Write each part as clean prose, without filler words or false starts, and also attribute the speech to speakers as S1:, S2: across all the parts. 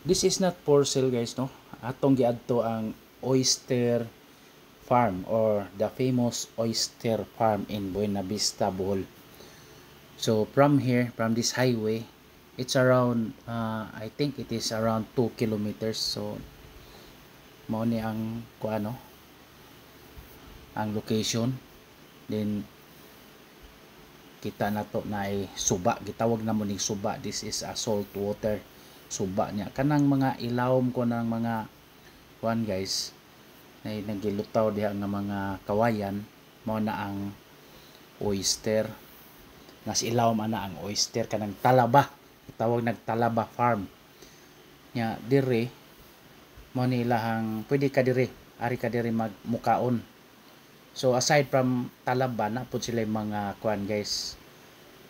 S1: This is not for sale guys, no. Atong giadto ang oyster farm or the famous oyster farm in Buena Vista, Bohol. So from here, from this highway, it's around I think it is around 2 kilometers. So mao ni ang kuano, ang location. Then kita na to na ay suba, gitawag na mo ning suba. This is a salt water suba niya, kanang mga ilawom ko ng mga kuan guys na nagilutaw diha nga mga kawayan, mao na ang oyster. Nas ilawom ana ang oyster, kanang talaba, tawag nagtalaba farm nya dire. Mao ni ilahang pwede ka dire, ari ka dire magmukaon. So aside from talaba, na pud sila mga kuan guys,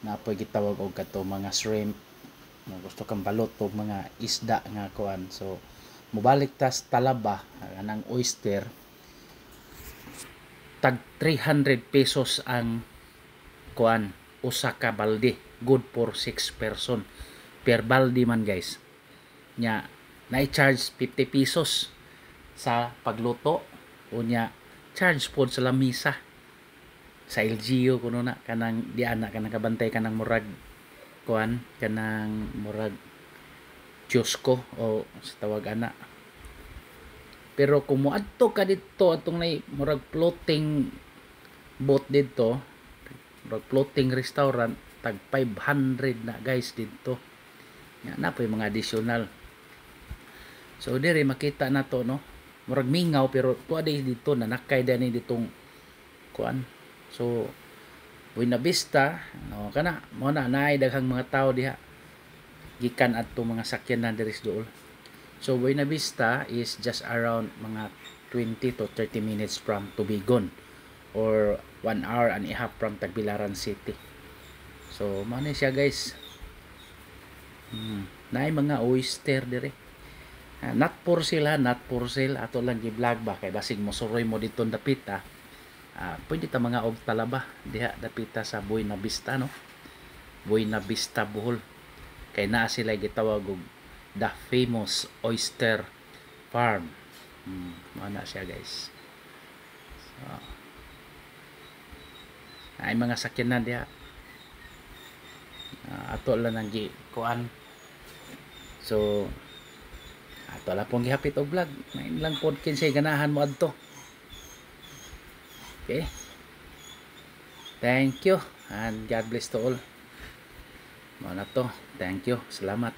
S1: na pwede gitawag og kato mga shrimp, gusto kang balot og mga isda nga kuan. So mubalik tas talaba anang oyster, tag 300 pesos ang kuan, usa ka balde, good for 6 person per balde man guys nya. Na-charge 50 pesos sa pagluto, unya charge pod sa lamisa sa LGU kuno na, kanang di ana kanang kabantay kanang murag kuan, kanang murag kiosko o sa tawag ana. Pero kung moadto ka dito atong nay murag floating boat dito, murag floating restaurant, tag 500 na guys dito. Nya na po yung mga additional. So dire makita na to, no, murag mingaw pero tuwa dito nanakay dani ditong kuan. So Buena Vista, no, kana mo na naay daghang mga tao diha gikan adto mga sakyanan diri sa duol. So Buena Vista is just around mga 20 to 30 minutes from Tubigon, or 1 hour and a half from Tagbilaran City. So mao ni siya guys. Naay mga oyster dire. Not for sale, not for sale. Ato lang gi-vlog ba kay basig mosuroy mo dito dapita. Pwede ta mga og talaba diha dapita sa Buena Vista, no. Buena Vista, Bohol. Kay naa sila gitawag og the famous oyster farm. Mao na siya guys. So, ay mga sakyanan diha. Ato lang nang gi kuan. So ato lang pong gihapit og vlog. May lang pod kinsay ganahan mo adto. Okay. Thank you and God bless to all. Mao na to. Thank you. Salamat.